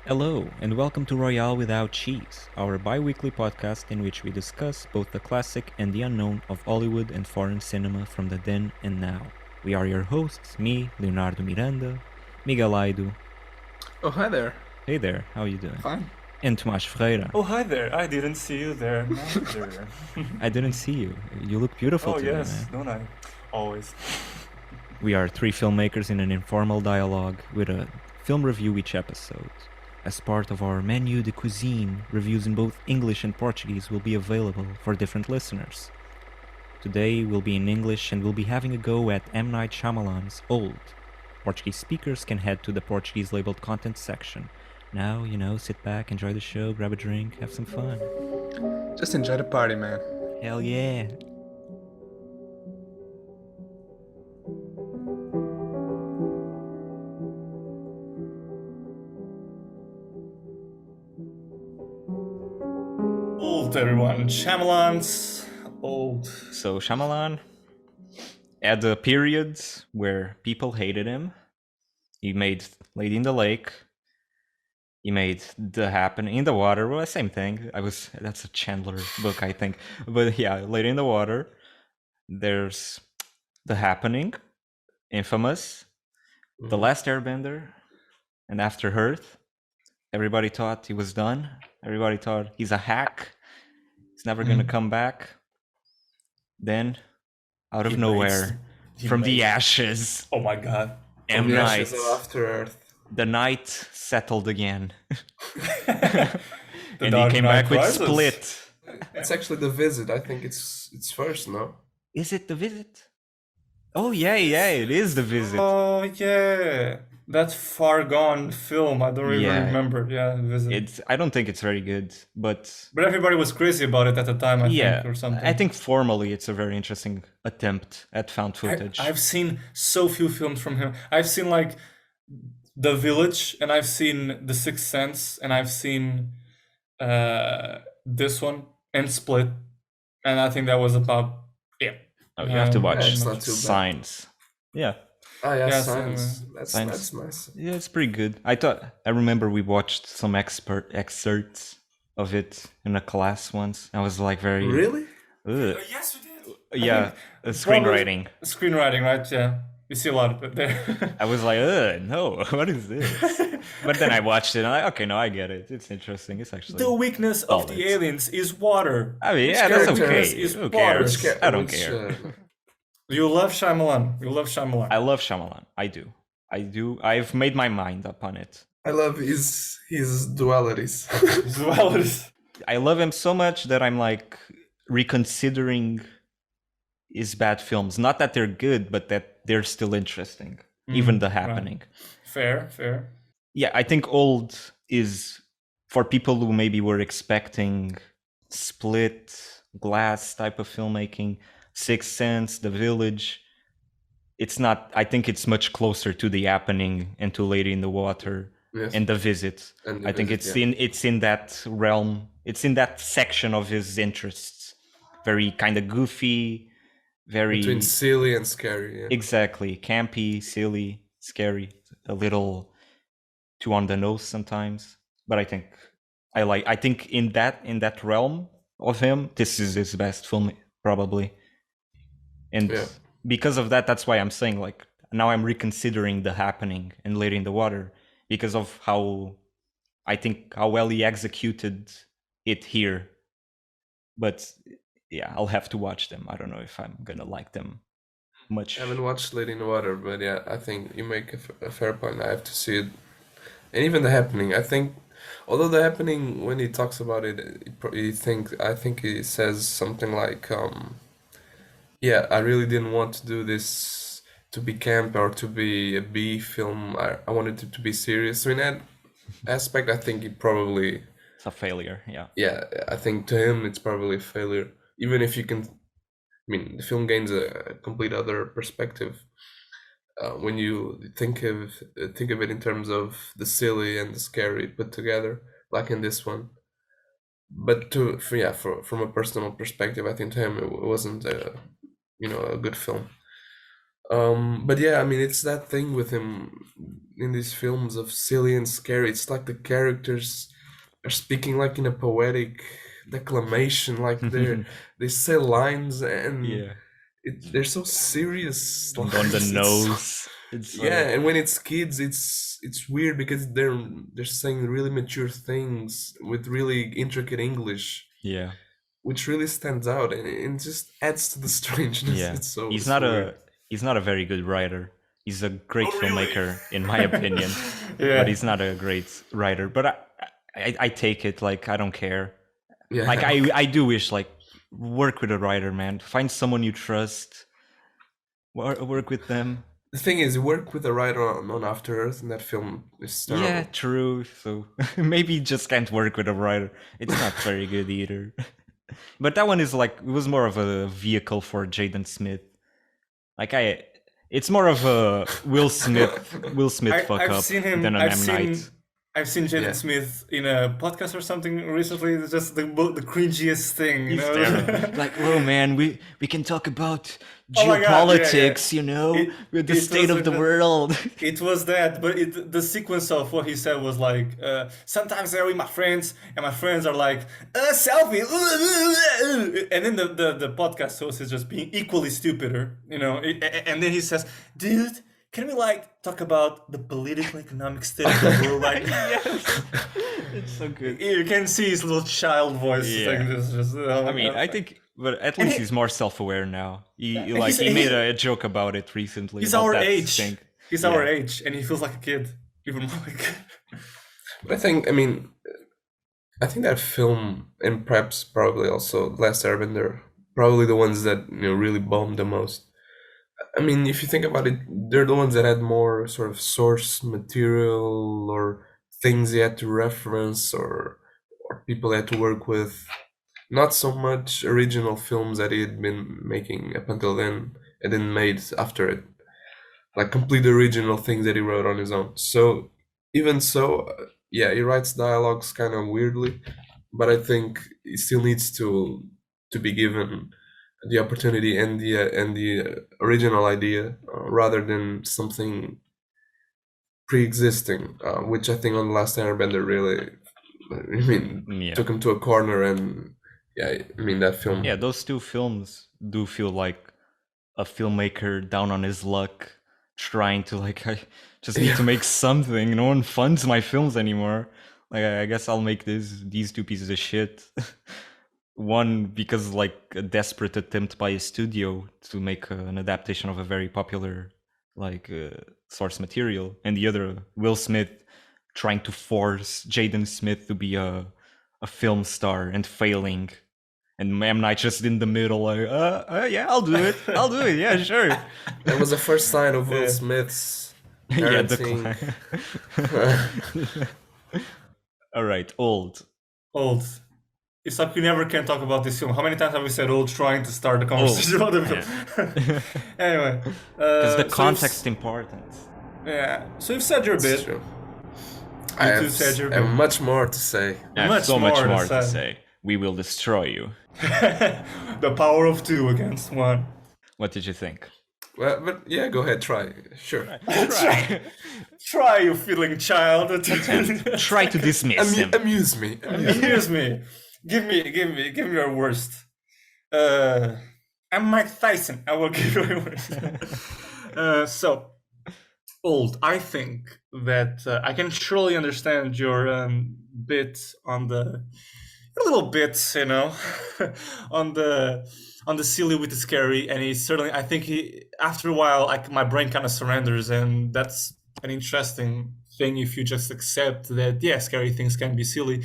Hello, and welcome to Royale Without Cheese, our bi-weekly podcast in which we discuss both the classic and the unknown of Hollywood and foreign cinema from the then and now. We are your hosts, me, Leonardo Miranda, Miguel Aido. Oh, hi there. Hey there, how are you doing? Fine. And Tomás Ferreira. Oh, hi there. I didn't see you there neither. I didn't see you. You look beautiful today, yes, man. don't I? Always. We are three filmmakers in an informal dialogue with a film review each episode. As part of our menu de cuisine, reviews in both English and Portuguese will be available for different listeners. Today we'll be in English and we'll be having a go at M. Night Shyamalan's Old. Portuguese speakers can head to the Portuguese labeled content section. Now, sit back, enjoy the show, grab a drink, have some fun. Just enjoy the party, man. Hell yeah! Old, everyone. Shyamalan's Old. So Shyamalan, at the period where people hated him, he made Lady in the Lake. He made The Happening in the Water. Well, same thing. That's a Chandler book, I think. But yeah, Lady in the Water. There's The Happening, infamous, The Last Airbender, and After Earth. Everybody thought he was done. Everybody thought he's a hack. He's never gonna come back. Then, out of nowhere, from the ashes, Oh my god. M. The Night, ashes of After Earth. the night settled again. The And he Dark came Knight back with Rises. Split. It's actually The Visit. I think it's first, no? Is it The Visit? Oh yeah, it is The Visit. Oh, yeah. That far gone film. I don't even remember. Yeah, Visit. I don't think it's very good, but But everybody was crazy about it at the time, I think, or something. I think formally it's a very interesting attempt at found footage. I've seen so few films from him. I've seen like The Village, and I've seen The Sixth Sense, and I've seen this one and Split, and I think that was about you have to watch it's not too bad. Signs. Yeah. Ah, yeah, Yeah, Signs. Signs. That's nice. Yeah, it's pretty good. I remember we watched some excerpts of it in a class once. I was like very Really? Ugh. Yes, we did. Yeah, screenwriting. Screenwriting, right? Yeah, you see a lot of it there. I was like, no, what is this? But then I watched it and I'm like, okay, no, I get it. It's interesting. It's actually The weakness of the solid. aliens is water. I mean, yeah, that's character okay. is Who water? cares? I don't care. You love Shyamalan. You love Shyamalan. I love Shyamalan. I do. I've made my mind up on it. I love his dualities. Dualities. I love him so much that I'm like reconsidering his bad films. Not that they're good, but that they're still interesting. Even The Happening. Fair. Yeah, I think Old is for people who maybe were expecting Split, Glass type of filmmaking, Sixth Sense, The Village. It's not. I think it's much closer to The Happening and to Lady in the Water Yes. and The Visit. And The I think Visit, it's in that realm. It's in that section of his interests. Very kind of goofy, very Between silly and scary. Yeah. exactly campy, silly, scary, a little too on the nose sometimes. But I think in that realm of him, this is his best film probably. And Yeah. because of that, that's why I'm saying like now I'm reconsidering The Happening and Lady in the Water because of how well he executed it here. But yeah, I'll have to watch them. I don't know if I'm gonna like them much. I haven't watched Lady in the Water, but yeah, I think you make a fair point. I have to see it. And even The Happening, I think, although The Happening, when he talks about it, I think he says something like, yeah, I really didn't want to do this to be camp or to be a B film. I wanted it to be serious. So in that aspect, I think it probably, It's a failure, yeah. yeah, I think to him it's probably a failure. Even if you can, I mean, the film gains a complete other perspective when you think of it in terms of the silly and the scary put together, like in this one. But from a personal perspective, I think to him it wasn't a good film. But yeah, I mean, it's that thing with him in these films of silly and scary. It's like the characters are speaking like in a poetic declamation, like they say lines and Yeah. they're so serious And on the lines. It's so, nose. It's yeah, and when it's kids, it's weird because they're saying really mature things with really intricate English, yeah. which really stands out and it just adds to the strangeness. Yeah. It's so He's so not weird. a very good writer. He's a great Oh, really? filmmaker in my opinion, but Yeah. he's not a great writer. But I take it like I don't care. Yeah. Like I do wish like work with a writer, man. Find someone you trust. Work with them. The thing is, work with a writer on After Earth, and that film is terrible. Yeah, true. So maybe you just can't work with a writer. It's not very good either. But that one is like it was more of a vehicle for Jaden Smith. Like it's more of a Will Smith fuck I've up seen him. than an M Night. I've seen Jaden Yeah. Smith in a podcast or something recently. It's just the cringiest thing, you He's know. terrible. Like, oh man, we can talk about Oh my God, yeah, geopolitics, yeah. you know, It- with the it state was of the a- world. It was that, but the sequence of what he said was like, sometimes I'm with my friends, and my friends are like, selfie, and then the podcast host is just being equally stupider, you know, and then he says, dude, can we like talk about the political economic state of the world right now? Yes, it's so good. You can see his little child voice. Yeah. Like this, just, I mean, I think, but at least he's more self-aware now. He he's- made a joke about it recently. he's about our that age. thing. He's Yeah. our age, and he feels like a kid, even more like. But I think that film and perhaps probably also Last Airbender, probably the ones that really bombed the most. I mean, if you think about it, they're the ones that had more sort of source material or things they had to reference or people they had to work with. Not so much original films that he had been making up until then and then made after it. Like complete original things that he wrote on his own. So even so, yeah, he writes dialogues kind of weirdly, but I think he still needs to be given the opportunity and the original idea rather than something pre-existing, which I think on the Last Airbender really, Yeah. took him to a corner. And yeah, I mean that film. Yeah, those two films do feel like a filmmaker down on his luck, trying to like, I just need to make something. No one funds my films anymore. Like, I guess I'll make these two pieces of shit. One because like a desperate attempt by a studio to make an adaptation of a very popular like source material, and the other Will Smith trying to force Jaden Smith to be a film star and failing. And M. Night just in the middle, like, yeah, I'll do it. Yeah, sure. That was the first sign of Will Smith's Yeah, parenting. All right, old. Old. It's like we never can talk about this film. How many times have we said old trying to start the conversation about the film? Anyway. Because the so context important. yeah. So you've said your It's bit. true. You I two said your have bit. much more to say. I have Much so much more to more to say. say. We will destroy you. The power of two against one. What did you think? Well, but yeah, go ahead, try. Sure. Try, you feeling child. Try to dismiss him. Amuse me. Here's me. Give me your worst. I'm Mike Tyson. I will give you your worst. So, old. I think that I can surely understand your bit on the little bits, you know, on the silly with the scary, and he certainly. I think he after a while, like my brain kind of surrenders, and that's an interesting thing if you just accept that scary things can be silly.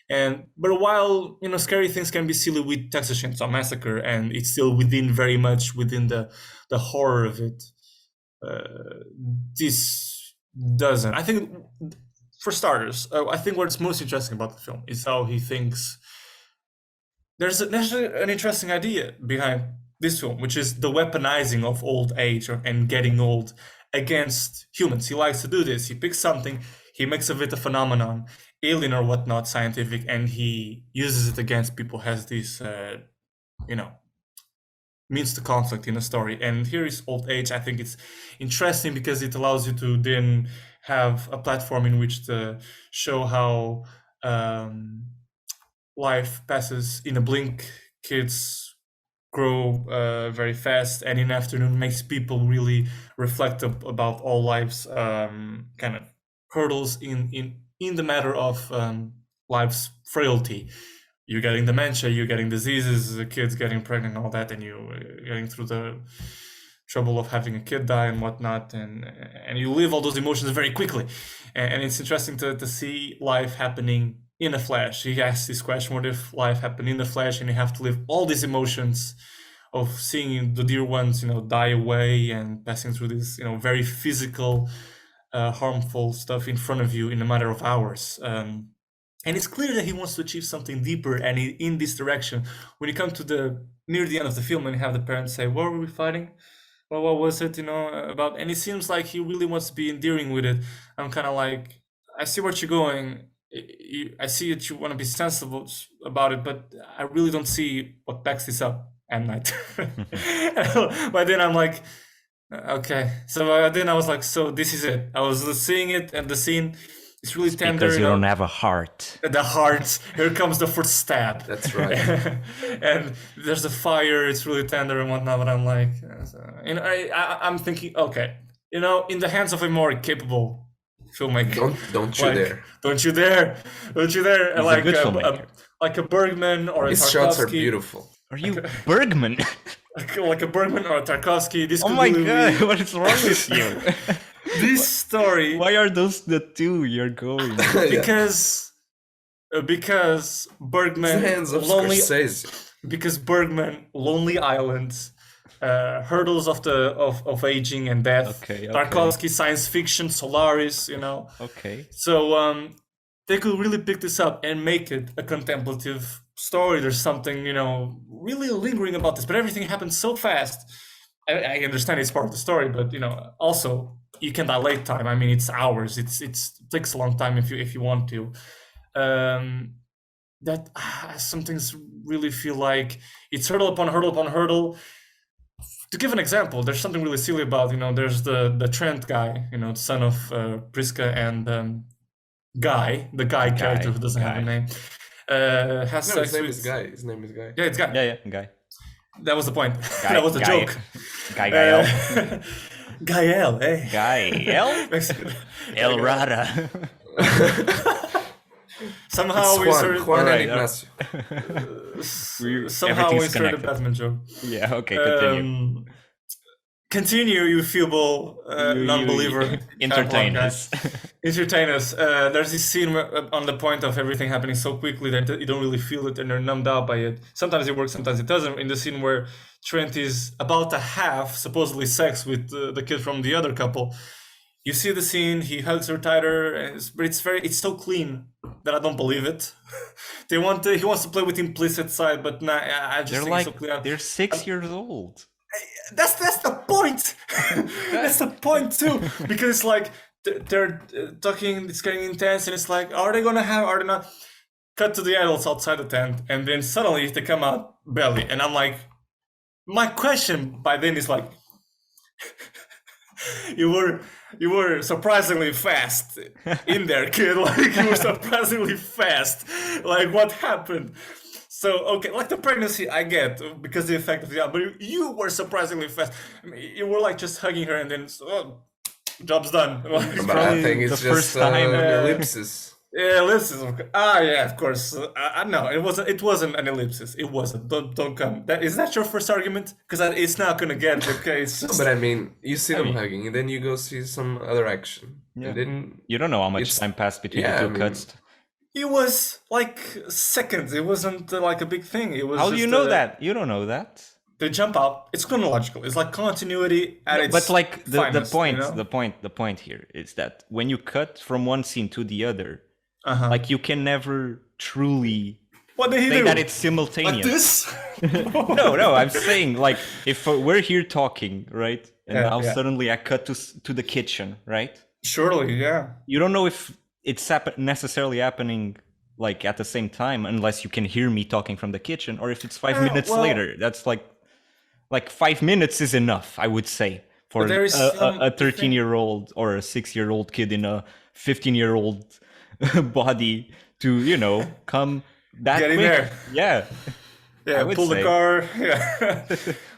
But while scary things can be silly with Texas Chainsaw Massacre, and it's still very much within the horror of it. This doesn't. I think, for starters, I think what's most interesting about the film is how he thinks. There's an interesting idea behind this film, which is the weaponizing of old age and getting old against humans. He likes to do this. He picks something, he makes of it a phenomenon, alien or whatnot, scientific, and he uses it against people. Has this, means to conflict in a story. And here is old age. I think it's interesting because it allows you to then have a platform in which to show how life passes in a blink. Kids grow very fast, and in afternoon makes people really reflect about all life's kind of hurdles in the matter of life's frailty. You're getting dementia, you're getting diseases, the kids getting pregnant, all that, and you getting through the trouble of having a kid die and whatnot, and you live all those emotions very quickly, and it's interesting to see life happening in a flash. He asks this question: what if life happened in the flash, and you have to live all these emotions of seeing the dear ones, die away and passing through this, very physical, harmful stuff in front of you in a matter of hours. And it's clear that he wants to achieve something deeper and in this direction. When you come to near the end of the film and you have the parents say, "What were we fighting? Well, what was it, about?" And it seems like he really wants to be endearing with it. I'm kind of like, I see where you're going. I see that you want to be sensible about it, but I really don't see what backs this up at night. But then I'm like, okay. So then I was like, so this is it. I was seeing it, and the scene, it's really tender. Because you don't have a heart. The heart. Here comes the first stab. That's right. And there's a fire. It's really tender and whatnot. But I'm like, I'm thinking, okay, in the hands of a more capable filmmaker. Don't you dare! Don't you dare! Don't you dare! He's like a good filmmaker. Like a Bergman or His a Tarkovsky. shots are beautiful. Are you Bergman? Like a Bergman or a Tarkovsky. This Oh could my really god! What is wrong with you? This story. Why are those the two you're going? Because Bergman Hands of lonely. Scorsese. Because Bergman, Lonely Island, hurdles of aging and death. Okay. Tarkovsky, science fiction, Solaris. Okay. So they could really pick this up and make it a contemplative story. There's something really lingering about this, but everything happens so fast. I understand it's part of the story, but also you can dilate time. I mean, it's hours. It takes a long time if you want to. That some things really feel like it's hurdle upon hurdle upon hurdle. To give an example, there's something really silly about there's the Trent guy, son of Priska and Guy, the Guy character who doesn't have a name. Has sex His name with... is Guy. His name is Guy. Yeah, it's Guy. Yeah, Guy. That was the point. Guy, That was the Guy. joke. Gael. Gael, eh? Gael? El Rara. Somehow we started. Juan Alright, Ignacio. Somehow we everything's started a connected. Batman joke. Yeah, okay, continue. Continue, you feeble non-believer. Entertain us. Entertain us. There's this scene on the point of everything happening so quickly that you don't really feel it and you're numbed out by it. Sometimes it works, sometimes it doesn't. In the scene where Trent is about to have supposedly sex with the kid from the other couple, you see the scene. He hugs her tighter, but it's so clean that I don't believe it. He wants to play with implicit side, but nah, I just think it's so clean. They're 6 years old. That's the point. That's the point too, because it's like they're talking, it's getting intense, and it's like, are they not? Cut to the adults outside the tent, and then suddenly they come out belly, and I'm like, my question by then is like, you were surprisingly fast in there, kid. Like you were surprisingly fast. Like what happened? So, okay, like the pregnancy, I get, because the effect of the but you were surprisingly fast. I mean, you were like just hugging her and then, job's done. But I think it's the just first time, an ellipsis. Yeah, ellipsis. Yeah, of course. No, it wasn't an ellipsis. It wasn't. Don't come. Is that your first argument? Because it's not gonna get okay. It's just. But I mean, you see them hugging, and then you go see some other action. Yeah. And then You don't know how much time passed between the two cuts. It was like seconds. It wasn't like a big thing. It was. How do you know that? You don't know that. They jump out. It's chronological. It's like continuity at its But like finest, the point here is that when you cut from one scene to the other, like you can never truly what did he say do? that it's simultaneous. Like this? No, I'm saying like if we're here talking, right, and now yeah. suddenly I cut to the kitchen, right? Surely, yeah. You don't know if it's necessarily happening like at the same time unless you can hear me talking from the kitchen, or if it's 5 minutes later. That's like Like 5 minutes is enough, I would say, for there is a 13-year-old or a 6-year-old kid in a 15-year-old body to come that Get in quick. there. Yeah. Yeah, pull the car. Yeah.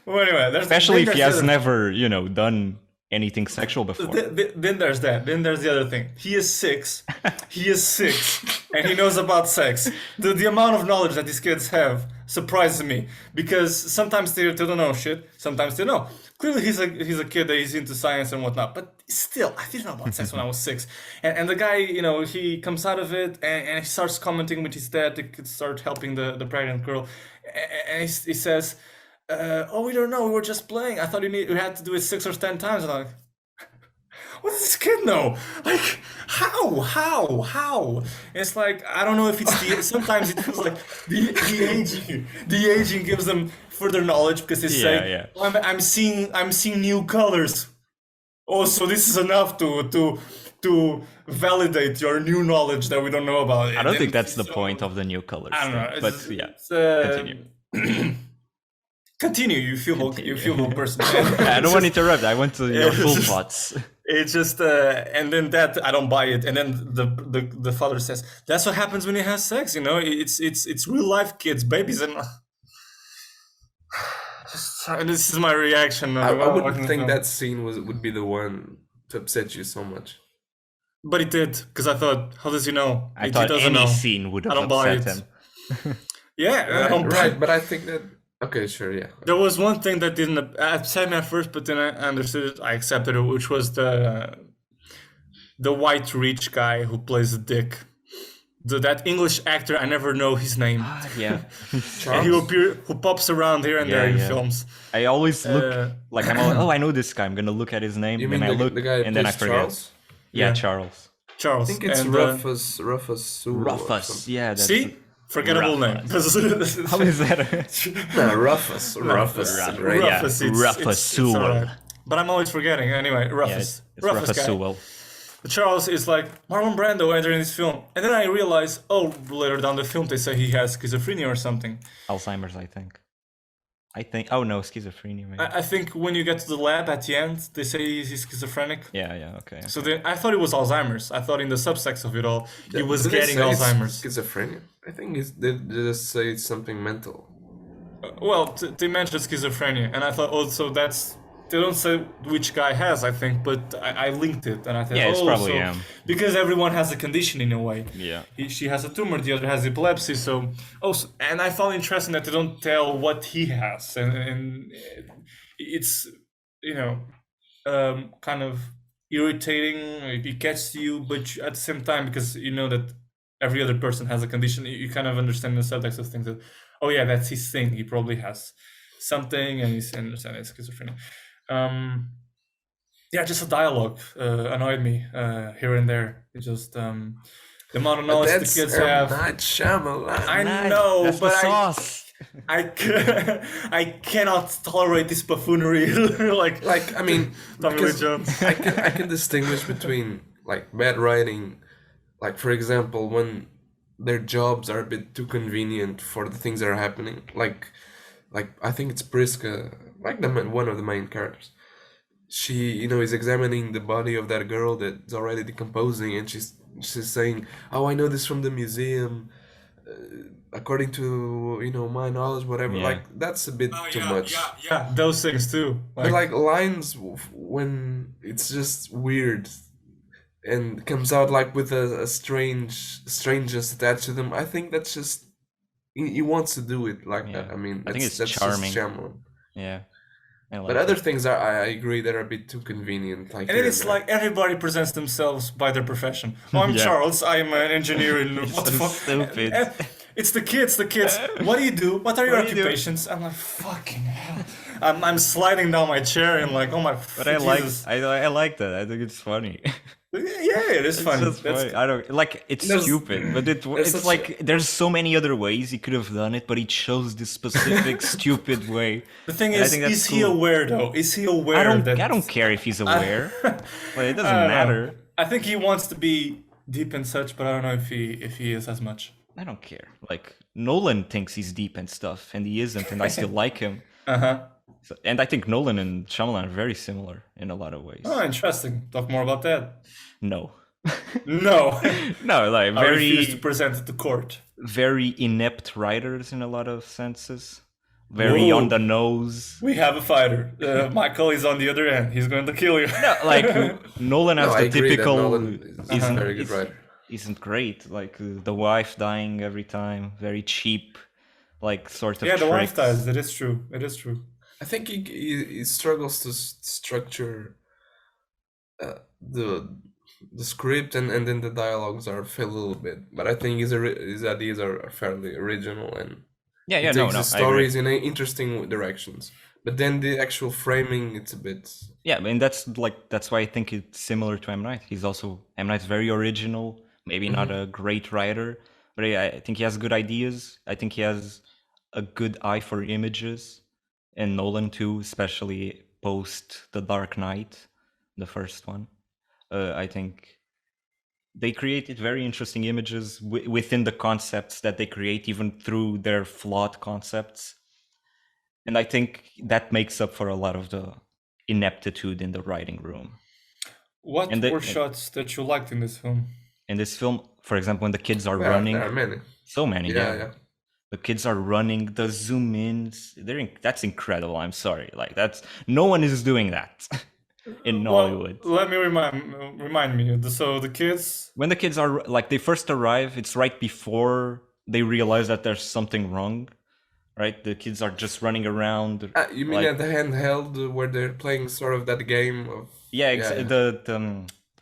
Well, anyway, especially if he has never, done anything sexual before. Then there's that. Then there's the other thing. He is 6. He is 6, and he knows about sex. The amount of knowledge that these kids have surprises me, because sometimes they don't know shit. Sometimes they know. Clearly, he's a kid that he's into science and whatnot. But still, I didn't know about sex when I was 6. And the guy, he comes out of it and he starts commenting with his dad to start helping the pregnant girl, and he says, "Oh, we don't know. We were just playing. I thought you had to do it 6 or 10 times." And I'm like, what does this kid know? Like, how? It's like, I don't know if it's sometimes it feels like the aging gives them further knowledge, because they say, oh, I'm seeing new colors. Oh, so this is enough to validate your new knowledge that we don't know about. I don't think that's the point of the new colors. I don't know. Continue. Continue. You feel more person. I don't want to interrupt. I want your full thoughts. It's just and then that I don't buy it. And then the father says, "That's what happens when you have sex. It's real life, kids, babies." And this is my reaction. I wouldn't think that scene would be the one to upset you so much. But it did, because I thought, how does he know? I thought any scene would have upset him. Yeah, right. But I think that. Okay, sure, yeah. There was one thing that didn't upset me at first, but then I understood it. I accepted it, which was the white rich guy who plays the dick. That English actor, I never know his name. Yeah. Who pops around here and there in films. I always look like I know this guy. I'm gonna look at his name, you mean and I look, the guy and then I forget. Charles? Yeah, Charles. I think it's Rufus. Rufus. Yeah. That's See. Forgettable name. How is that? Rufus. Rufus Sewell. But I'm always forgetting. Anyway, Rufus. It's Rufus Sewell. Charles is like Marlon Brando entering this film, and then I realize, later down the film they say he has schizophrenia or something. Alzheimer's, I think. Oh no, schizophrenia. Maybe. I think when you get to the lab at the end, they say he's schizophrenic. Yeah, okay. So I thought it was Alzheimer's. I thought in the subtext of it all, he was getting Alzheimer's. Schizophrenia? I think they just say it's something mental. They mentioned schizophrenia, and I thought, so that's... They don't say which guy has, I think, but I linked it, and I thought, it's probably him. Because everyone has a condition in a way. Yeah. She has a tumor, the other has epilepsy, so... and I found interesting that they don't tell what he has, and it's, kind of irritating. It gets to you, but at the same time, because you know that every other person has a condition, you kind of understand the subtext of things that, that's his thing. He probably has something, and he's understanding schizophrenia. Just the dialogue annoyed me here and there. It just the amount of knowledge the kids have. Not Shyamalan. I know, that's but the sauce. I cannot tolerate this buffoonery. I mean, Tommy Lee Jones. I can distinguish between bad writing, for example, when their jobs are a bit too convenient for the things that are happening. Like I think it's Priska, one of the main characters. She, is examining the body of that girl that's already decomposing, and she's saying, "Oh, I know this from the museum. According to my knowledge, whatever." Yeah. That's a bit too much. Yeah, those things too. But lines when it's just weird and comes out with a strangeness attached to them. I think that's just he wants to do it that. I mean, I think it's that's charming. Just Shyamalan. Yeah. But other things I agree that are a bit too convenient. And then it's everybody presents themselves by their profession. I'm Charles. I'm an engineer in what the fuck? Stupid. It's the kids. What do you do? What are your occupations? I'm like, fucking hell. I'm sliding down my chair and oh my. But I like that. I think it's funny. Yeah, it is funny. Funny. I don't it's stupid, but it's there's so many other ways he could have done it, but he chose this specific stupid way. The thing is he aware though? Is he aware? I don't care if he's aware. It doesn't matter. I think he wants to be deep and such, but I don't know if he is as much. I don't care. Nolan thinks he's deep and stuff, and he isn't, and I still like him. So, and I think Nolan and Shyamalan are very similar in a lot of ways. Oh, interesting. Talk more about that. No. No. No, like I refuse to very present it to court. very inept writers in a lot of senses. Very Whoa. on the nose. We have a fighter. Michael is on the other end. He's going to kill you. No, like Nolan has No, I the agree that typical Nolan is a very good isn't, writer. isn't great. Like the wife dying every time, very cheap, like sort of Yeah, the wife tricks. dies. It is true. It is true. I think he struggles to structure the script and then the dialogues are fail a little bit. But I think his ideas are fairly original and Yeah, he yeah, no, takes no, the I agree. stories in interesting directions. But then the actual framing, it's a bit. Yeah, and that's why I think it's similar to M. Night. He's also M. Night's very original, maybe not a great writer, but I think he has good ideas. I think he has a good eye for images, and Nolan too, especially post The Dark Knight, the first one. I think they created very interesting images within the concepts that they create, even through their flawed concepts. And I think that makes up for a lot of the ineptitude in the writing room. What And the- were shots that you liked in this film? In this film, for example, when the kids are Yeah, running, there are many. so many, Yeah. the kids are running, the zoom ins, that's incredible. I'm sorry, like that's no one is doing that in Hollywood. Let me remind me. So the kids. When the kids are like they first arrive, it's right before they realize that there's something wrong, right? The kids are just running around. You mean like, at the handheld where they're playing sort of that game of? yeah, yeah.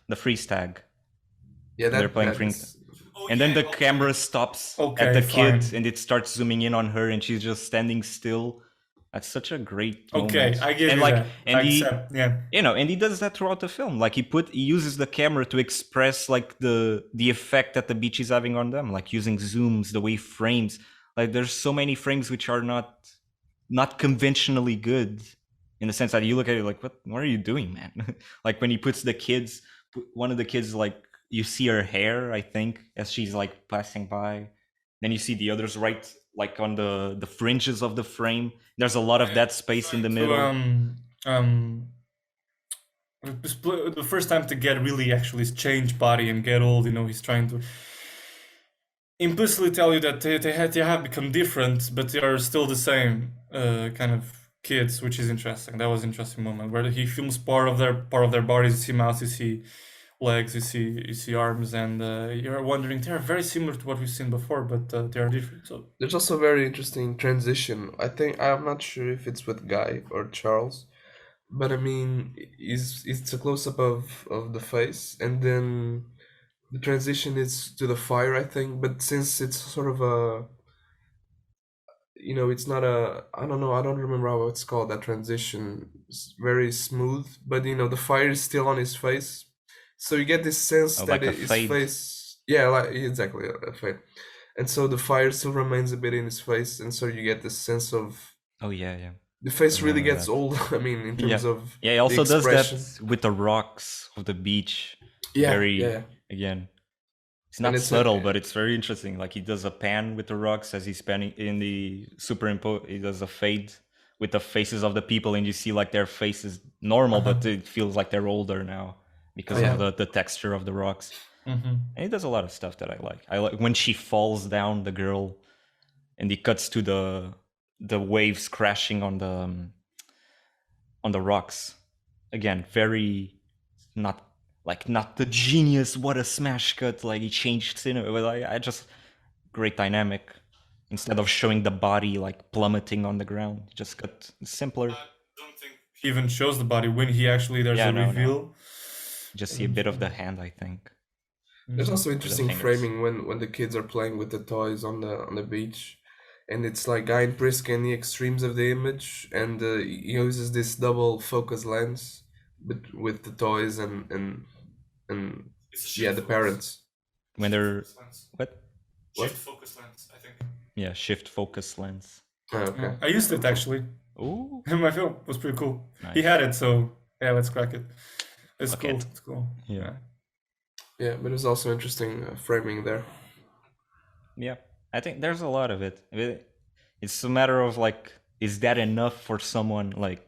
The freeze tag. Yeah, They're playing that freeze. is- And then the camera stops Okay, at the fine. kid and it starts zooming in on her and she's just standing still. That's such a great moment. Okay, I give and you like, that. And I he, accept, yeah. and he does that throughout the film. Like he uses the camera to express like the effect that the beach is having on them, like using zooms, the way frames. Like there's so many frames which are not conventionally good, in the sense that you look at it like, what are you doing, man? Like when he puts one of the kids, like you see her hair, I think, as she's like passing by. Then you see the others right like on the fringes of the frame. There's a lot of that space in the middle. The first time to get really actually change body and get old, he's trying to implicitly tell you that they have become different, but they are still the same kind of kids, which is interesting. That was an interesting moment where he films part of their bodies. You see mouths, you see legs, you see arms, and you're wondering they are very similar to what we've seen before, but they are different. So There's also a very interesting transition. I think I'm not sure if it's with Guy or Charles, but I mean, it's a close up of the face, and then the transition is to the fire, I think. But since it's sort of it's not I don't know, I don't remember how it's called, that transition. It's very smooth, but the fire is still on his face, so you get this sense that like a his fade. face, yeah, like exactly a fade, and so the fire still remains a bit in his face, and so you get this sense of Oh yeah. the face really remember gets that. old. I mean, in terms of Yeah, he also the does expression. that with the rocks of the beach. Yeah, Very yeah. again. It's not it's subtle, but it's very interesting. Like he does a pan with the rocks as he's panning in the superimpose. He does a fade with the faces of the people, and you see like their faces normal, but it feels like they're older now because of the texture of the rocks. And he does a lot of stuff that I like. I like when she falls down, the girl, and he cuts to the waves crashing on the rocks. Again, very not the genius, what a smash cut, like he changed cinema, but I just great dynamic. Instead of showing the body like plummeting on the ground, just got simpler. I don't think he even shows the body when he actually there's a reveal. Just see a bit of the hand, I think. There's also interesting fingers. framing when the kids are playing with the toys on the beach, and it's like Guy and Priska in the extremes of the image, and he uses this double focus lens with the toys and the parents. When they're what? Shift focus lens, I think. Yeah, shift focus lens. Oh, okay. I used it actually. Ooh. In my film. It was pretty cool. Nice. He had it, so yeah, let's crack it. It's Okay. cool. It's cool. Yeah. Yeah, but there's also interesting framing there. Yeah, I think there's a lot of it. It's a matter of like is that enough for someone like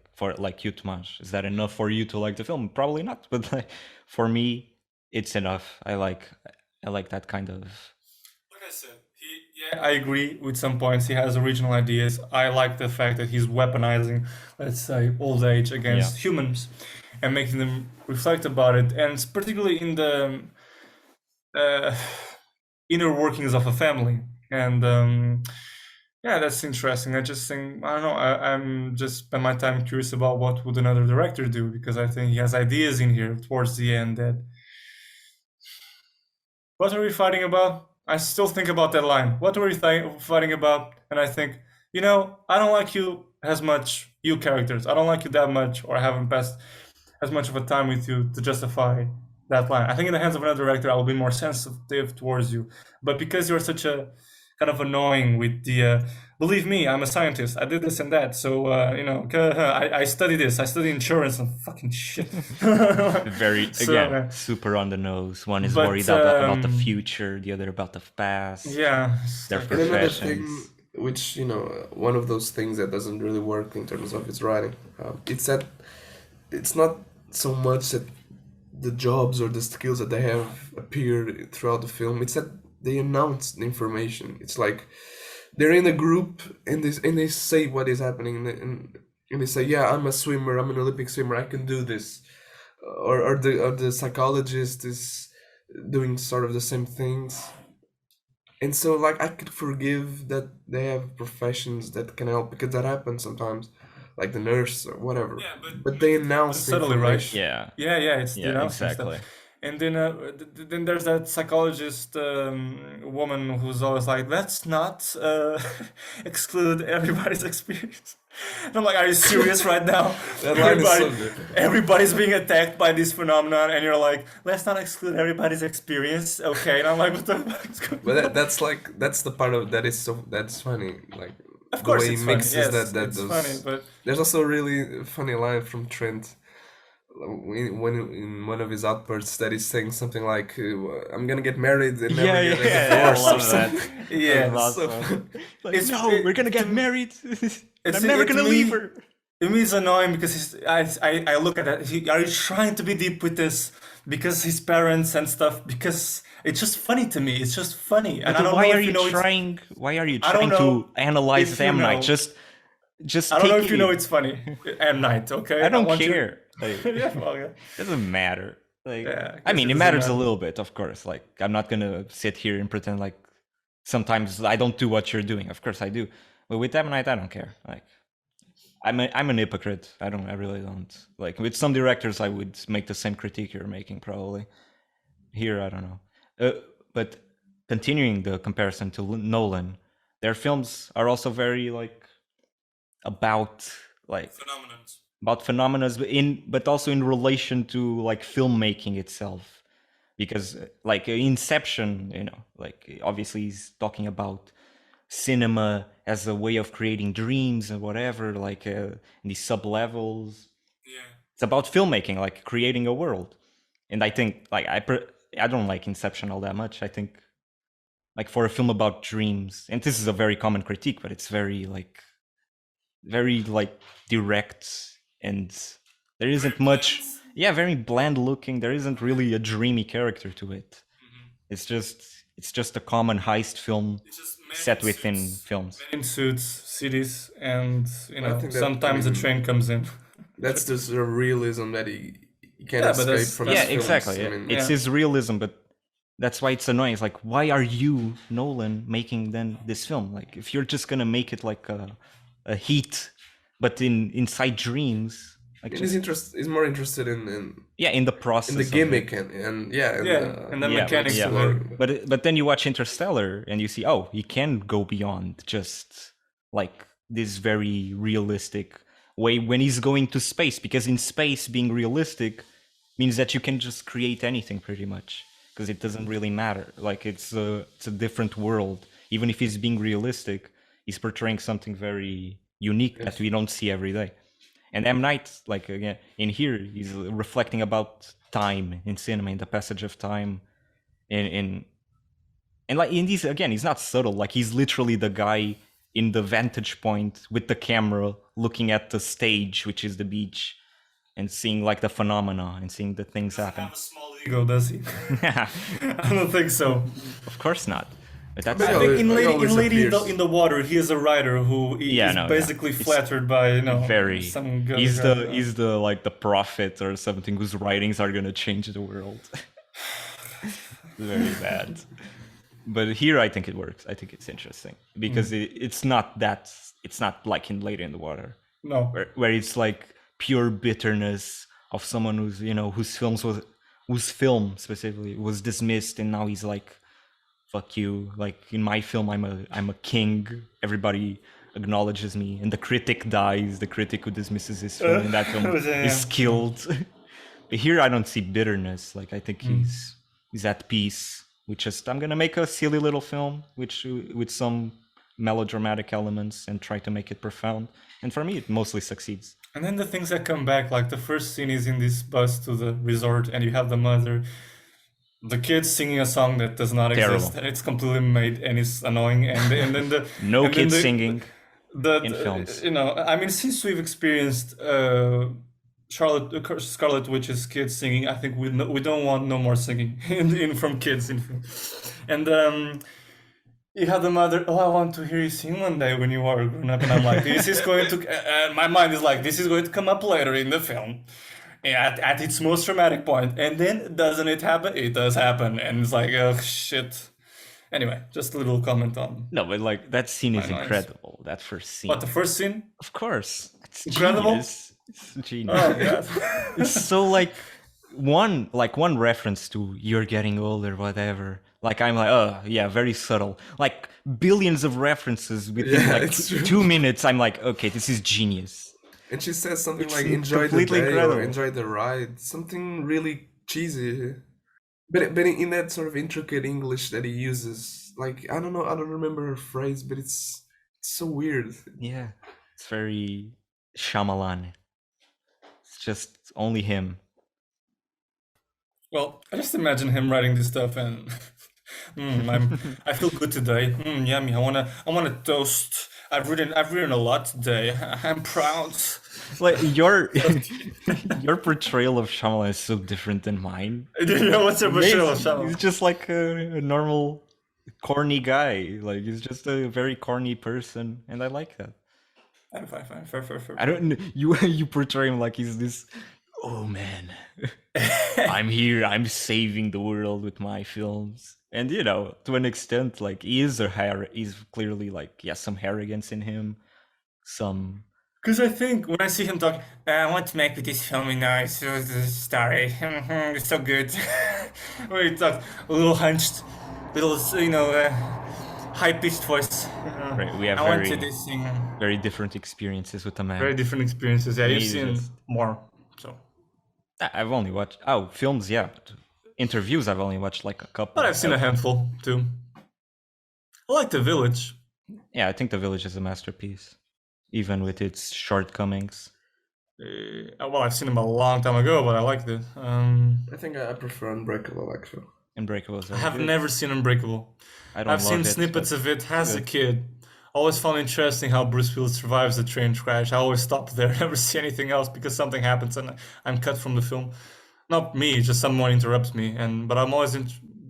you, Tomás? Is that enough for you to like the film? Probably not, but like for me, it's enough. I like that kind of. Like I said, I agree with some points. He has original ideas. I like the fact that he's weaponizing, let's say, old age against humans and making them reflect about it. And particularly in the inner workings of a family. And yeah, that's interesting. I just think, I don't know, I'm just spend my time curious about what would another director do, because I think he has ideas in here towards the end that, what are we fighting about? I still think about that line. What were we fighting about? And I think, I don't like you as much, you characters. I don't like you that much, or I haven't passed as much of a time with you to justify that line. I think in the hands of another director, I will be more sensitive towards you. But because you're such a kind of annoying with the, believe me, I'm a scientist. I did this and that. So, I study this. I study insurance and fucking shit. Very, again, super on the nose. One is worried about the future, the other about the past. Yeah. Their And another professions. thing, which, one of those things that doesn't really work in terms of his writing, it's that it's not so much that the jobs or the skills that they have appeared throughout the film, it's that they announce the information. It's like they're in a group and they say what is happening, and they say, yeah, I'm a swimmer, I'm an Olympic swimmer, I can do this. Or the psychologist is doing sort of the same things. And so, like, I could forgive that they have professions that can help, because that happens sometimes, like the nurse or whatever. Yeah, but they announce the subtly, right? information. Yeah, it's the Yeah, announcement exactly. stuff. And then there's that psychologist woman who's always like, let's not exclude everybody's experience. And I'm like, are you serious right now? That line is so good. Everybody's being attacked by this phenomenon, and you're like, let's not exclude everybody's experience, okay? And I'm like, what the fuck is going on? But that's the part of that's funny. Like, Of course, the way it's he funny. mixes Yes, that it's those. funny, but There's also a really funny line from Trent when in one of his outbursts that he's saying something like, "I'm gonna get married and never Yeah, get a yeah, I divorce," or love that. something. yeah. So- Like, no, we're gonna get married. I'm never to gonna me- leave her. To me, it's annoying because I look at that. Are you trying to be deep with this? Because his parents and stuff. Because it's just funny to me. It's just funny, and I don't Why know are if you you know trying? Why are you I don't trying know to analyze if you M Night? know. Just I don't know take if you know it. it's funny. M Night, okay? I don't want you- care. Like, yeah, well, yeah. doesn't matter. Like, Yeah, I mean, it it doesn't matters a matter. little bit, of course. Like, I'm not gonna sit here and pretend like sometimes I don't do what you're doing. Of course I do. But with M Night, I don't care. Like, I'm an hypocrite. I really don't. Like, with some directors, I would make the same critique you're making, probably. Here, I don't know. But continuing the comparison to Nolan, their films are also very like about like phenomena, but also in relation to like filmmaking itself, because like Inception, like obviously he's talking about cinema as a way of creating dreams and whatever, like in these sub levels. Yeah. It's about filmmaking, like creating a world. And I think like I don't like Inception all that much. I think like for a film about dreams, and this is a very common critique, but it's very like direct, and there isn't much. Yeah, very bland looking. There isn't really a dreamy character to it. It's just a common heist film set within films. In suits, cities, and I think that- sometimes a train comes in. That's the sort of realism that he can't Yeah, but escape that's- from Yeah, his films. exactly. I mean, It's Yeah. his realism, but that's why it's annoying. It's like, why are you, Nolan, making then this film? Like, if you're just gonna make it like a Heat, but inside dreams, like he's more interested in in the process, the of gimmick it. and and the Yeah, mechanics yeah. of it. But then you watch Interstellar and you see, oh, he can go beyond just like this very realistic way when he's going to space, because in space being realistic means that you can just create anything pretty much, because it doesn't really matter. Like it's a different world. Even if he's being realistic, he's portraying something very unique that we don't see every day. And M. Night, like again, in here, he's reflecting about time in cinema, in the passage of time, and like in these again, he's not subtle. Like he's literally the guy in the vantage point with the camera looking at the stage, which is the beach, and seeing like the phenomena and seeing the things happen. Have a small ego, does he? I don't think so. Of course not. But that's I think in always Lady appears. in the Water, he is a writer who is basically flattered by very. some girl. He's the like the prophet or something whose writings are gonna change the world. Very bad. But here I think it works. I think it's interesting because it's not like in Lady in the Water. No. Where it's like pure bitterness of someone who's whose film specifically was dismissed, and now he's like, fuck you, like in my film I'm a king, everybody acknowledges me, and the critic dies, the critic who dismisses his film in that film is killed. Here I don't see bitterness. Like I think he's at peace with just, I'm gonna make a silly little film with some melodramatic elements and try to make it profound, and for me it mostly succeeds. And then the things that come back, like the first scene is in this bus to the resort, and you have the mother, the kids singing a song that does not exist. Terrible. It's completely made and it's annoying. And then the no kids singing in films. You know, I mean, since we've experienced Scarlet Witch's kids singing, I think we don't want no more singing from kids in film. And you have the mother, oh, I want to hear you sing one day when you are grown up. And I'm like, this is going to, my mind is like, this is going to come up later in the film at its most dramatic point. And then doesn't it happen? It does happen. And it's like, oh, shit. Anyway, just a little comment on. No, but like that scene is incredible. That first scene. What, the first scene? Of course. It's incredible. Genius. It's genius. Oh, God. It's so like one reference to you're getting older, whatever. Like I'm like, oh yeah, very subtle. Like billions of references within like 2 minutes. I'm like, okay, this is genius. And she says something like, enjoy the day or enjoy the ride. Something really cheesy. But in that sort of intricate English that he uses, like, I don't know, I don't remember her phrase, but it's so weird. Yeah, it's very Shyamalan. It's just only him. Well, I just imagine him writing this stuff and I feel good today. Yummy. I wanna toast. I've written a lot today. I'm proud. Like your portrayal of Shyamalan is so different than mine. Yeah, what's your portrayal of Shyamalan? He's just like a normal corny guy. Like he's just a very corny person, and I like that. Fine. Fair. I don't. You portray him like he's this. Oh man, I'm here. I'm saving the world with my films. And you know, to an extent, like he's clearly like, yeah, some arrogance in him, some. Because I think when I see him talking, I want to make this film, you know, it's a story, it's so good. When he talks, a little hunched, little, you know, high-pitched voice. Right, we have very different experiences with the man. Very different experiences. Yeah, you've seen more. So I've only watched films, yeah. But interviews, I've only watched like a couple. But I've seen a handful too. I like The Village. Yeah, I think The Village is a masterpiece, even with its shortcomings. Well, I've seen him a long time ago, but I liked it. I think I prefer Unbreakable, actually. Unbreakable is I have never seen Unbreakable. I've seen snippets of it as a kid. Always found interesting how Bruce Willis survives the train crash. I always stop there, never see anything else because something happens and I'm cut from the film. Not me, just someone interrupts me. But I'm always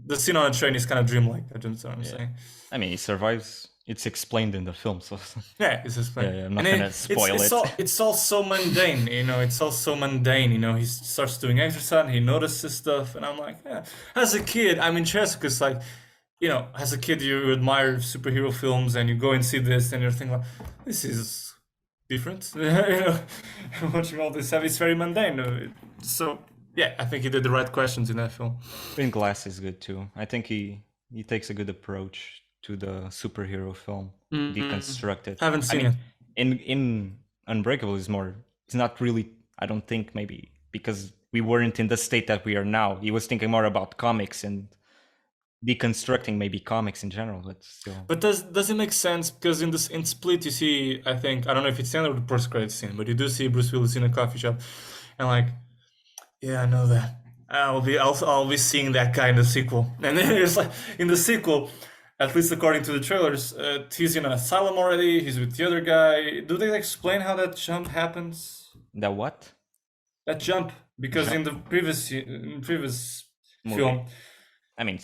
the scene on a train is kind of dreamlike. That's what I'm saying. I mean, he survives. It's explained in the film, so yeah, it's explained. Yeah, I'm not gonna spoil it. It's all so mundane, you know. It's all so mundane, you know. He starts doing exercise, and he notices stuff, and I'm like, yeah. As a kid, I'm interested because, like, you know, as a kid, you admire superhero films, and you go and see this, and you're thinking, like, this is different. You know, watching all this stuff, it's very mundane. So yeah, I think he did the right questions in that film. In Glass is good too. I think he takes a good approach to the superhero film, deconstructed. Haven't seen it. In Unbreakable is more. It's not really. I don't think maybe because we weren't in the state that we are now. He was thinking more about comics and deconstructing maybe comics in general, but still. But does it make sense? Because in Split, you see, I think I don't know if it's the end of the post-credit scene, but you do see Bruce Willis in a coffee shop, and like, yeah, I know that. I'll be seeing that guy in the sequel, and then it's like in the sequel. at least according to the trailers, he's in an asylum already. He's with the other guy. Do they explain how that jump happens? The what? That jump, because in Jump. the previous Movie. film, I mean,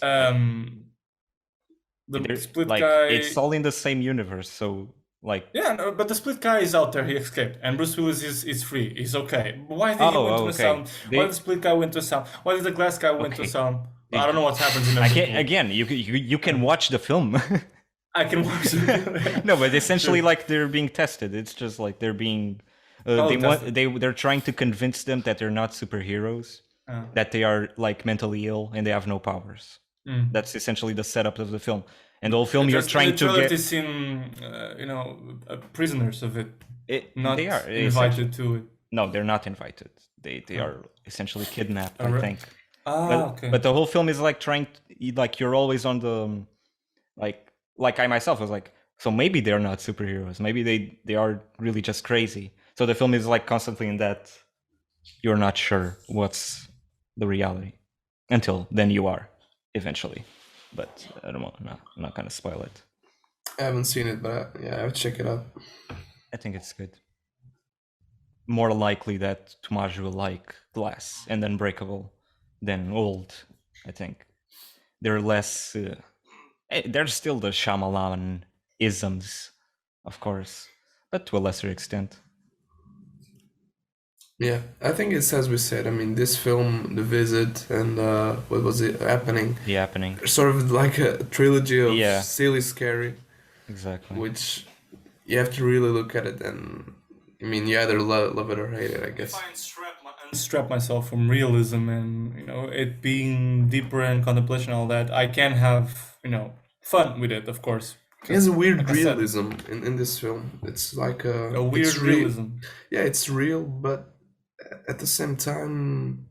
the split like guy. it's all in the same universe, so like. Yeah, no, but the split guy is out there. He escaped, and Bruce Willis is free. He's okay. Why did he went to asylum? Why did the split guy went to asylum? Why did the glass guy went to asylum? I don't know what happens in the again. You can watch the film. I can watch it. No, but essentially, like they're being tested. It's just like they're being. They're trying to convince them that they're not superheroes, that they are like mentally ill and they have no powers. That's essentially the setup of the film. And the whole film, you're trying to get. They seem, prisoners of it. Not they are invited to it. No, they're not invited. They are essentially kidnapped, I think. Okay. But the whole film is like trying to, like you're always on the like I myself was like, so maybe they're not superheroes. Maybe they are really just crazy. So the film is like constantly in that you're not sure what's the reality until then you are eventually. But I don't know. No, I'm not gonna spoil it. I haven't seen it, but yeah, I would check it out. I think it's good. More likely that Tomás will like Glass and Unbreakable than Old. I think they're less. They're still the Shyamalan isms, of course, but to a lesser extent. Yeah, I think it's as we said. I mean, this film, The Visit, and what was it? Happening. The Happening. Sort of like a trilogy of Yeah. Silly Scary. Exactly. Which you have to really look at it, and I mean, you either love it or hate it, I guess. If I unstrap myself from realism and it being deeper and contemplation and all that, I can have fun with it, of course. There's a weird realism in this film. It's like a weird realism. Yeah, it's real, but at the same time,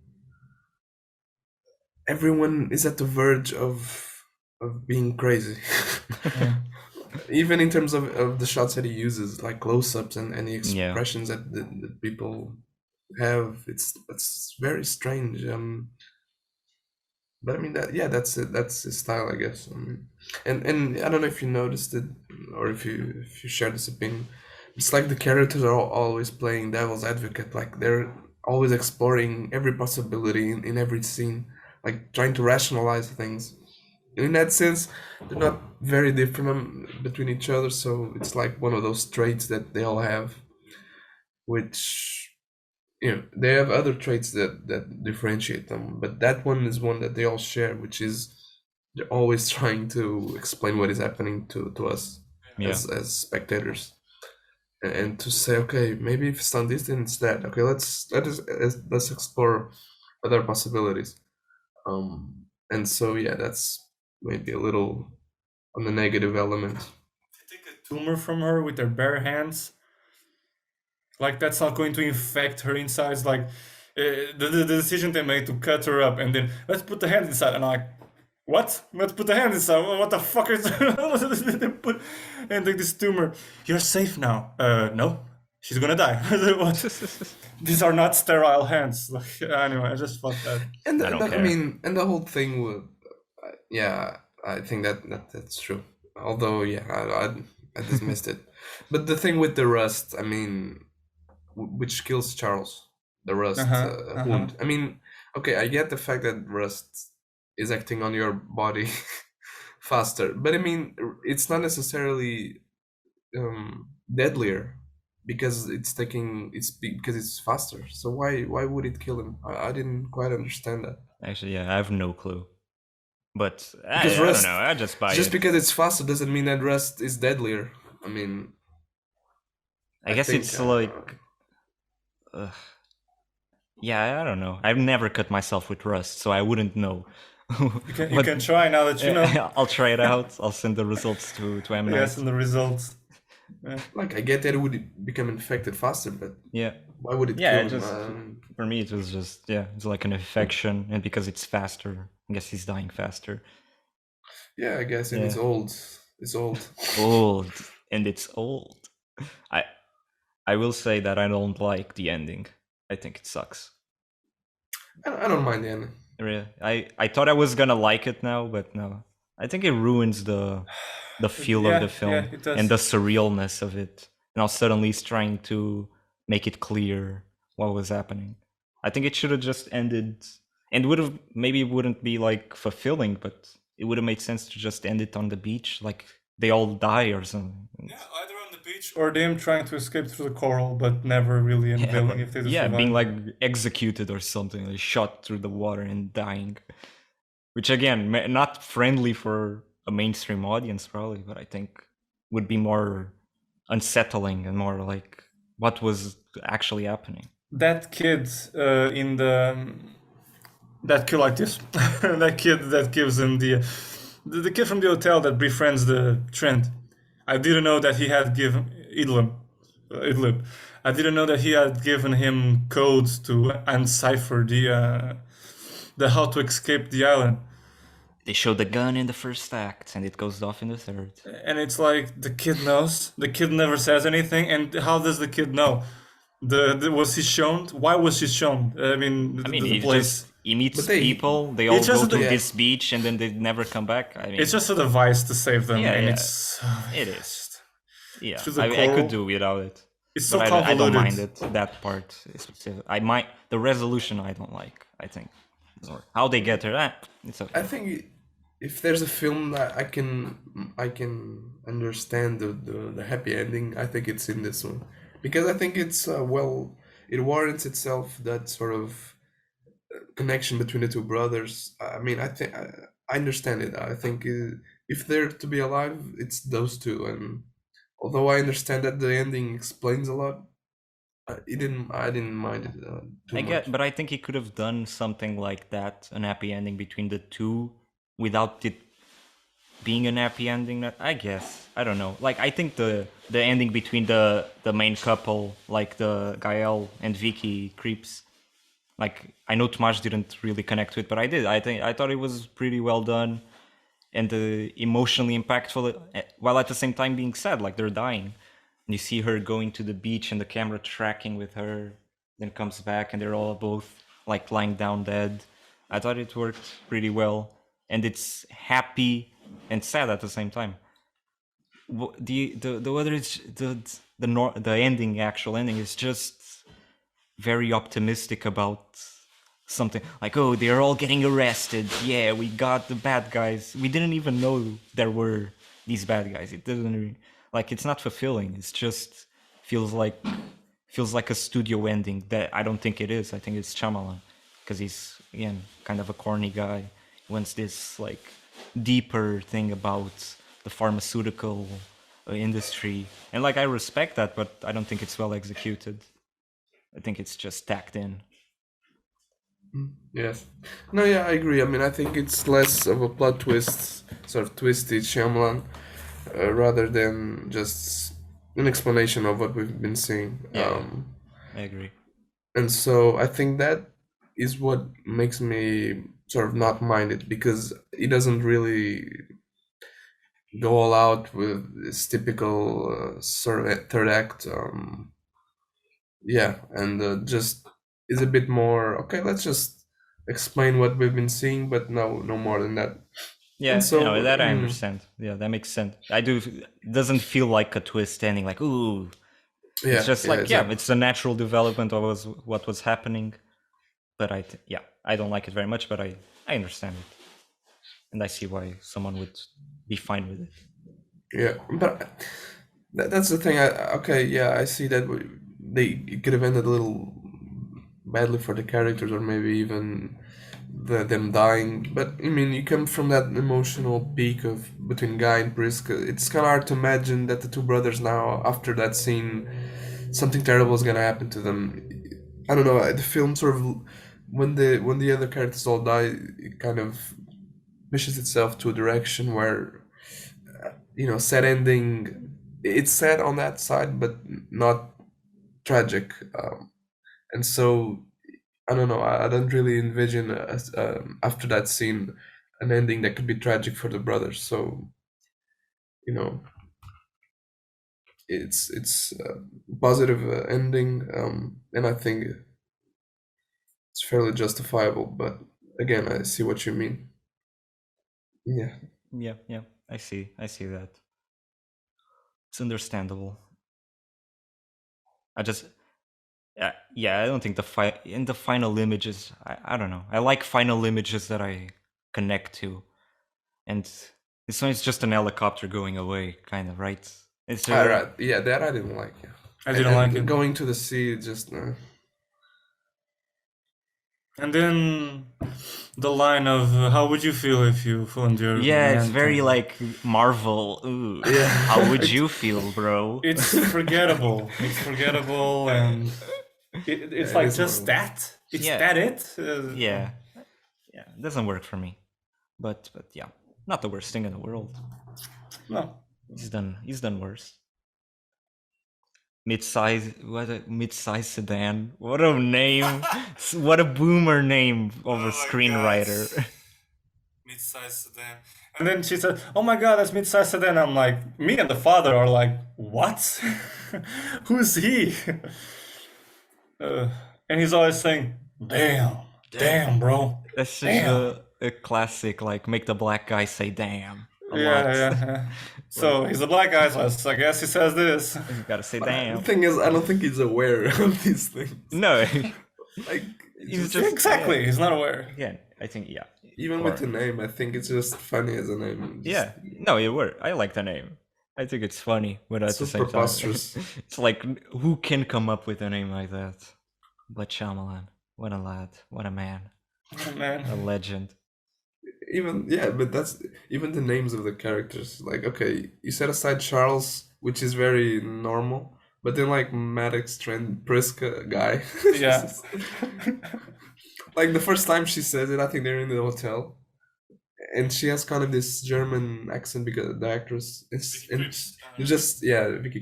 everyone is at the verge of being crazy. Even in terms of the shots that he uses, like close-ups and the expressions that people have, it's very strange. But I mean that's it. That's his style, I guess. And I don't know if you noticed it or if you share this opinion. It's like the characters are always playing devil's advocate. Like they're always exploring every possibility in every scene, like trying to rationalize things. In that sense, they're not very different between each other. So it's like one of those traits that they all have, which they have other traits that differentiate them, but that one is one that they all share, which is they're always trying to explain what is happening to us as spectators, and to say, okay, maybe if it's not this, then it's that. Okay, let's explore other possibilities. And so that's maybe a little on the negative element. They take a tumor from her with their bare hands. Like that's not going to infect her insides. Like the decision they made to cut her up and then let's put the hand inside, and I'm like, what? Let's put the hand inside. What the fuck is they put and like this tumor? You're safe now. No, she's gonna die. What? These are not sterile hands. Like anyway, I just fucked that. And I mean, and the whole thing would, I think that's true. Although I dismissed it. But the thing with the rust, I mean, which kills Charles, the rust wound. I mean, okay, I get the fact that rust is acting on your body faster, but I mean, it's not necessarily deadlier because it's because it's faster. So why would it kill him? I didn't quite understand that. Actually, I have no clue. But I don't know. I just buy it. Just because it's faster doesn't mean that rust is deadlier. I mean, I guess it's like, I don't know. I've never cut myself with rust, so I wouldn't know. You can try now that you know. I'll try it out. I'll send the results to M. Yes, and the results. Like I get that it would become infected faster, but why would it kill him? For me, it was just it's like an infection, and because it's faster, I guess he's dying faster. Yeah, I guess, and it's old. It's old. Old, and it's old. I will say that I don't like the ending. I think it sucks. I don't mind the ending. Really, I thought I was gonna like it now, but no. I think it ruins the feel of the film it does. and the surrealness of it. Now suddenly he's trying to make it clear what was happening. I think it should have just ended, and would have maybe it wouldn't be like fulfilling, but it would have made sense to just end it on the beach, like they all die or something. Yeah, either on the beach or them trying to escape through the coral, but never really Yeah, unveiling if they yeah, survive. being like executed or something, like shot through the water and dying. Which again, not friendly for a mainstream audience probably, but I think would be more unsettling and more like what was actually happening. That kid in the that kid like this, that kid that gives him the kid from the hotel that befriends the Trent. I didn't know that he had given Idlib. I didn't know that he had given him codes to uncipher the how to escape the island. They show the gun in the first act and it goes off in the third. And it's like the kid knows. The kid never says anything. And how does the kid know? Was he shown? Why was he shown? I mean, the place. He meets But they- people, they all It's just go to the- this beach and then they never come back. I mean, It's just a device to save them, Yeah, and yeah. it's it is. Yeah, through the I coral. could do without it. It's so But I don't convoluted. mind it. That part is specific. I might the resolution I don't like. I think or how they get there. It's okay. I think if there's a film that I can understand the happy ending, I think it's in this one, because I think it's well, it warrants itself, that sort of connection between the two brothers. I mean, I think I understand it. I think if they're to be alive, it's those two. And although I understand that the ending explains a lot, I didn't mind it too I much. get, but I think he could have done something like that, an happy ending between the two, without it being an happy ending. I guess I don't know. Like I think the ending between the main couple, like the Gael and Vicky creeps. Like I know Tomás didn't really connect with, but I did. I thought it was pretty well done and emotionally impactful, while at the same time being sad. Like they're dying. And you see her going to the beach and the camera tracking with her, then comes back and they're all both like lying down dead. I thought it worked pretty well, and it's happy and sad at the same time. The other is the ending, actual ending, is just very optimistic about something like, oh, they're all getting arrested. Yeah, we got the bad guys. We didn't even know there were these bad guys. It doesn't like, it's not fulfilling. It's just feels like a studio ending that I don't think it is. I think it's Shyamalan, because he's again kind of a corny guy. He wants this like deeper thing about the pharmaceutical industry, and like I respect that, but I don't think it's well executed. I think it's just tacked in. Yes. No, yeah, I agree. I mean, I think it's less of a plot twist, sort of twisty Shyamalan, rather than just an explanation of what we've been seeing. Yeah, I agree. And so I think that is what makes me sort of not mind it, because he doesn't really go all out with this typical sort of third act. Yeah, and just is a bit more, okay, let's just explain what we've been seeing, but no more than that. Yeah, And so, that I understand. Yeah, that makes sense. I do. It doesn't feel like a twist ending. Like, ooh, yeah, it's just like, exactly. it's a natural development of what was happening. But I don't like it very much. But I understand it, and I see why someone would be fine with it. Yeah, but that's the thing. Okay, yeah, I see that it could have ended a little badly for the characters, or maybe even them dying. But I mean, you come from that emotional peak of between Guy and Prisk. It's kind of hard to imagine that the two brothers now, after that scene, something terrible is gonna happen to them. I don't know. The film sort of, when the other characters all die, it kind of pushes itself to a direction where, sad ending. It's sad on that side, but not tragic. And so I don't know. I don't really envision after that scene an ending that could be tragic for the brothers. So you know, it's a positive ending, and I think it's fairly justifiable. But again, I see what you mean. Yeah. Yeah. I see that. It's understandable. I just, I don't think in the final images. I don't know. I like final images that I connect to, and it's just an helicopter going away, kind of, right? It's Right. Yeah, that I didn't like. Yeah. I didn't like it. Going to the sea, just And then the line of how would you feel if you found your it's very mentor? like Marvel. Ooh, Yeah. how would you feel, bro? It's forgettable. It's forgettable, and it's like is just Marvel. that. It's Yeah. that it. Yeah, it doesn't work for me. But yeah, not the worst thing in the world. No. He's done worse. Mid-size sedan. What a name! What a boomer name of a screenwriter. Mid-size sedan. And then she said, "Oh my God, that's mid-size sedan." I'm like, me and the father are like, "What? Who's he?" And he's always saying, "Damn, bro." That's such Damn. a classic. Like, make the black guy say "damn" a lot. Yeah. So he's a black guy, so I guess he says this. You gotta say The "damn." thing is, I don't think he's aware of these things. No, Like, he's just Exactly, he's not aware. Yeah, I think even with the name, I think it's just funny as a name. Yeah, no, it worked. I like the name. I think it's funny, but at the same time, preposterous. it's like, who can come up with a name like that? But Shyamalan, what a lad, what a man, Oh, man. a legend. But that's even the names of the characters. Like, okay, you set aside Charles, which is very normal, but then like Maddox, Trent, Priska guy. Yeah. Like the first time she says it, I think they're in the hotel, and she has kind of this German accent because the actress is Vicky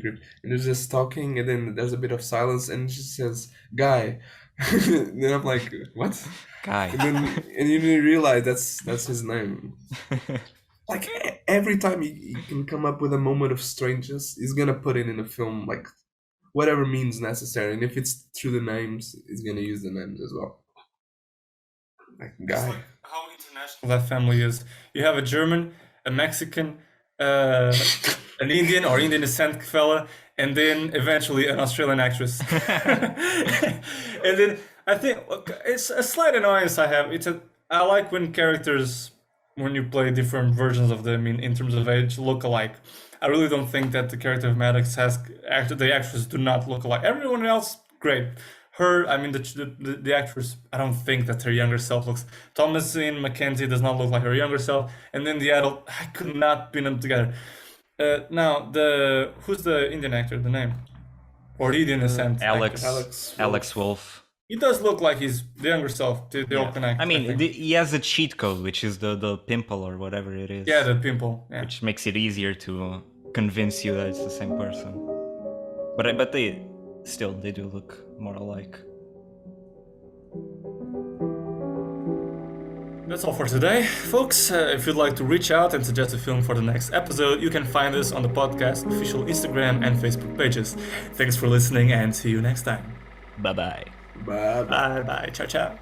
Krieps, and they're just talking, and then there's a bit of silence, and she says "guy," then I'm like, what? Guy. And you realize that's his name. Like every time he can come up with a moment of strangeness, he's gonna put it in a film, like whatever means necessary, and if it's through the names, he's gonna use the names as well. Like guy. Like how international that family is. You have a German, a Mexican, an Indian or Indian descent fella, and then eventually an Australian actress. And then I think it's a slight annoyance I have. I like when characters, when you play different versions of them in terms of age, look alike. I really don't think that the character of Maddox the actors do not look alike. Everyone else, great. Her, I mean, the actress, I don't think that her younger self looks. Thomasin Mackenzie does not look like her younger self, and then the adult, I could not pin them together. Now, who's the Indian actor? The name, or the Indian descent? Alex Wolff. He does look like he's the younger self. They all connect. I mean, he has a cheat code, which is the pimple or whatever it is. Yeah, the pimple. Yeah. Which makes it easier to convince you that it's the same person. But they do look more alike. That's all for today, folks. If you'd like to reach out and suggest a film for the next episode, you can find us on the podcast official Instagram and Facebook pages. Thanks for listening and see you next time. Bye-bye. Bye. Bye. Ciao.